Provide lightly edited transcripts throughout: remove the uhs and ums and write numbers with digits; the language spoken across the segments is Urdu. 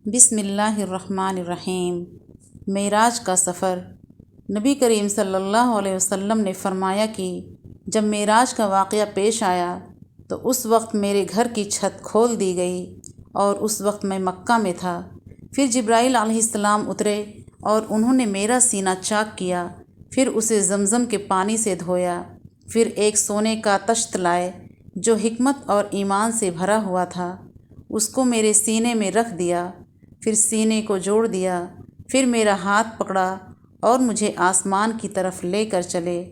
بسم اللہ الرحمن الرحیم۔ معراج کا سفر۔ نبی کریم صلی اللہ علیہ وسلم نے فرمایا کہ جب معراج کا واقعہ پیش آیا تو اس وقت میرے گھر کی چھت کھول دی گئی اور اس وقت میں مکہ میں تھا۔ پھر جبرائیل علیہ السلام اترے اور انہوں نے میرا سینہ چاک کیا، پھر اسے زمزم کے پانی سے دھویا، پھر ایک سونے کا تشت لائے جو حکمت اور ایمان سے بھرا ہوا تھا، اس کو میرے سینے میں رکھ دیا، پھر سینے کو جوڑ دیا، پھر میرا ہاتھ پکڑا اور مجھے آسمان کی طرف لے کر چلے۔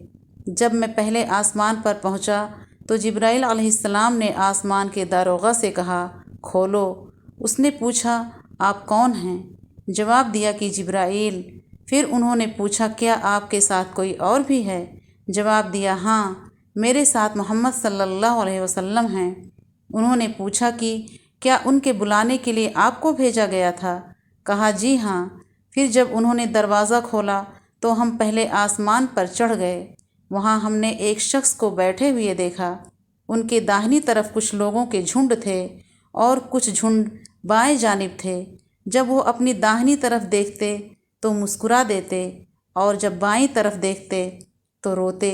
جب میں پہلے آسمان پر پہنچا تو جبرائیل علیہ السلام نے آسمان کے داروغہ سے کہا، کھولو۔ اس نے پوچھا، آپ کون ہیں؟ جواب دیا کہ جبرائیل۔ پھر انہوں نے پوچھا، کیا آپ کے ساتھ کوئی اور بھی ہے؟ جواب دیا، ہاں، میرے ساتھ محمد صلی اللہ علیہ وسلم ہیں۔ انہوں نے پوچھا کہ کیا ان کے بلانے کے لیے آپ کو بھیجا گیا تھا؟ کہا، جی ہاں۔ پھر جب انہوں نے دروازہ کھولا تو ہم پہلے آسمان پر چڑھ گئے۔ وہاں ہم نے ایک شخص کو بیٹھے ہوئے دیکھا۔ ان کے داہنی طرف کچھ لوگوں کے جھنڈ تھے اور کچھ جھنڈ بائیں جانب تھے۔ جب وہ اپنی داہنی طرف دیکھتے تو مسکرا دیتے اور جب بائیں طرف دیکھتے تو روتے۔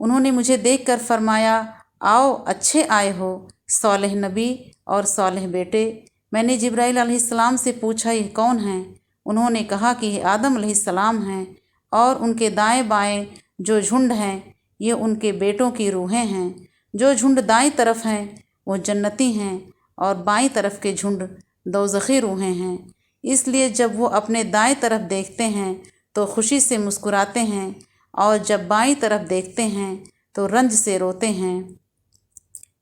انہوں نے مجھے دیکھ کر فرمایا، آؤ، اچھے آئے ہو، صالح نبی اور صالح بیٹے۔ میں نے جبرائیل علیہ السلام سے پوچھا، یہ کون ہیں؟ انہوں نے کہا کہ یہ آدم علیہ السلام ہیں، اور ان کے دائیں بائیں جو جھنڈ ہیں یہ ان کے بیٹوں کی روحیں ہیں۔ جو جھنڈ دائیں طرف ہیں وہ جنتی ہیں اور بائیں طرف کے جھنڈ دوزخی روحیں ہیں۔ اس لیے جب وہ اپنے دائیں طرف دیکھتے ہیں تو خوشی سے مسکراتے ہیں اور جب بائیں طرف دیکھتے ہیں تو رنج سے روتے ہیں۔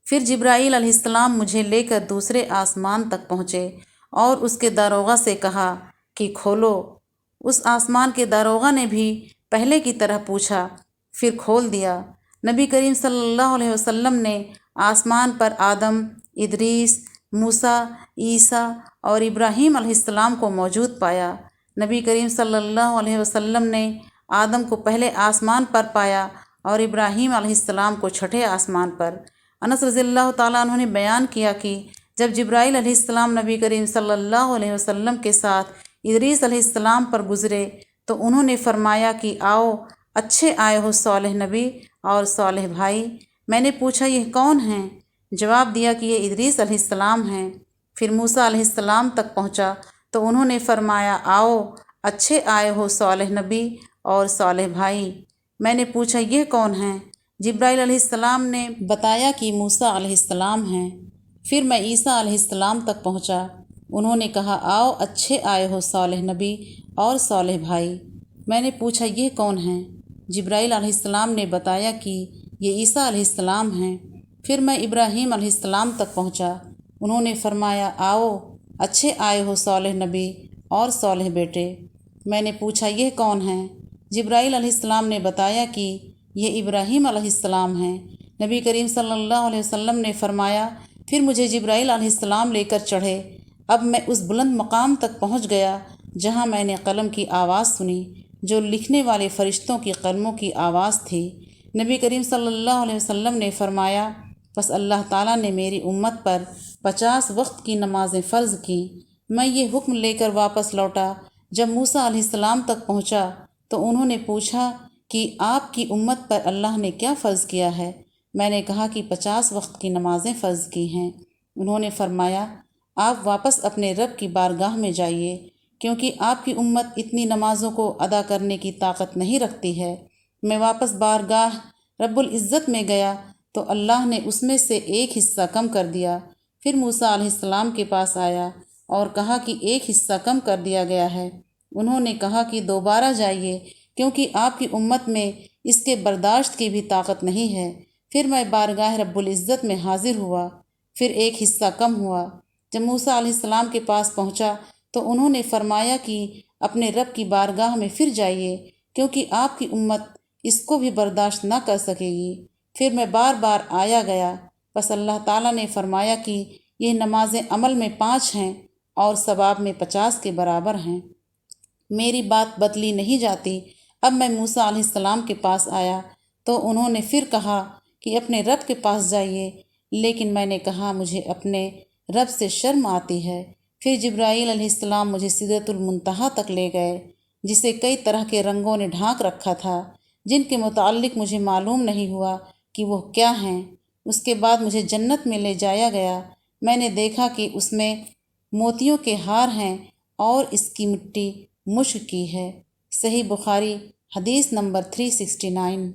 پھر جبرائیل علیہ السلام مجھے لے کر دوسرے آسمان تک پہنچے اور اس کے داروغہ سے کہا کہ کھولو۔ اس آسمان کے داروغہ نے بھی پہلے کی طرح پوچھا، پھر کھول دیا۔ نبی کریم صلی اللہ علیہ وسلم نے آسمان پر آدم، ادریس، موسیٰ، عیسیٰ اور ابراہیم علیہ السلام کو موجود پایا۔ نبی کریم صلی اللہ علیہ وسلم نے آدم کو پہلے آسمان پر پایا اور ابراہیم علیہ السلام کو چھٹے آسمان پر۔ انس رضی اللہ تعالیٰ عنہ نے بیان کیا کہ جب جبرائیل علیہ السلام نبی کریم صلی اللہ علیہ وسلم کے ساتھ ادریس علیہ السلام پر گزرے تو انہوں نے فرمایا کہ آؤ، اچھے آئے ہو، صالح نبی اور صالح بھائی۔ میں نے پوچھا، یہ کون ہیں؟ جواب دیا کہ یہ ادریس علیہ السلام ہیں۔ پھر موسیٰ علیہ السلام تک پہنچا تو انہوں نے فرمایا، آؤ، اچھے آئے ہو، صالح نبی اور صالح بھائی۔ میں نے پوچھا، یہ کون ہیں؟ جبرائیل علیہ السلام نے بتایا کہ موسیٰ علیہ السلام ہیں۔ پھر میں عیسیٰ علیہ السلام تک پہنچا۔ انہوں نے کہا، آؤ، اچھے آئے ہو، صالح نبی اور صالح بھائی۔ میں نے پوچھا، یہ کون ہیں؟ جبرائیل علیہ السلام نے بتایا کہ یہ عیسیٰ علیہ السلام ہیں۔ پھر میں ابراہیم علیہ السلام تک پہنچا۔ انہوں نے فرمایا، آؤ، اچھے آئے ہو، صالح نبی اور صالح بیٹے۔ میں نے پوچھا، یہ کون ہیں؟ جبرائیل علیہ السلام نے بتایا کہ یہ ابراہیم علیہ السلام ہیں۔ نبی کریم صلی اللہ علیہ وسلم نے فرمایا، پھر مجھے جبرائیل علیہ السلام لے کر چڑھے۔ اب میں اس بلند مقام تک پہنچ گیا جہاں میں نے قلم کی آواز سنی جو لکھنے والے فرشتوں کی قلموں کی آواز تھی۔ نبی کریم صلی اللہ علیہ وسلم نے فرمایا، پس اللہ تعالیٰ نے میری امت پر 50 وقت کی نمازیں فرض کیں۔ میں یہ حکم لے کر واپس لوٹا۔ جب موسیٰ علیہ السلام تک پہنچا تو انہوں نے پوچھا کہ آپ کی امت پر اللہ نے کیا فرض کیا ہے؟ میں نے کہا کہ 50 وقت کی نمازیں فرض کی ہیں۔ انہوں نے فرمایا، آپ واپس اپنے رب کی بارگاہ میں جائیے، کیونکہ آپ کی امت اتنی نمازوں کو ادا کرنے کی طاقت نہیں رکھتی ہے۔ میں واپس بارگاہ رب العزت میں گیا تو اللہ نے اس میں سے ایک حصہ کم کر دیا۔ پھر موسیٰ علیہ السلام کے پاس آیا اور کہا کہ ایک حصہ کم کر دیا گیا ہے۔ انہوں نے کہا کہ دوبارہ جائیے، کیونکہ آپ کی امت میں اس کے برداشت کی بھی طاقت نہیں ہے۔ پھر میں بارگاہ رب العزت میں حاضر ہوا، پھر ایک حصہ کم ہوا۔ جب موسیٰ علیہ السلام کے پاس پہنچا تو انہوں نے فرمایا کہ اپنے رب کی بارگاہ میں پھر جائیے، کیونکہ آپ کی امت اس کو بھی برداشت نہ کر سکے گی۔ پھر میں بار بار آیا گیا، بس اللہ تعالیٰ نے فرمایا کہ یہ نمازیں عمل میں 5 ہیں اور ثواب میں 50 کے برابر ہیں۔ میری بات بدلی نہیں جاتی۔ اب میں موسیٰ علیہ السلام کے پاس آیا تو انہوں نے پھر کہا کہ اپنے رب کے پاس جائیے، لیکن میں نے کہا مجھے اپنے رب سے شرم آتی ہے۔ پھر جبرائیل علیہ السلام مجھے سدرۃ المنتہا تک لے گئے، جسے کئی طرح کے رنگوں نے ڈھانک رکھا تھا، جن کے متعلق مجھے معلوم نہیں ہوا کہ وہ کیا ہیں۔ اس کے بعد مجھے جنت میں لے جایا گیا۔ میں نے دیکھا کہ اس میں موتیوں کے ہار ہیں اور اس کی مٹی مشک کی ہے۔ صحیح بخاری حدیث نمبر 369۔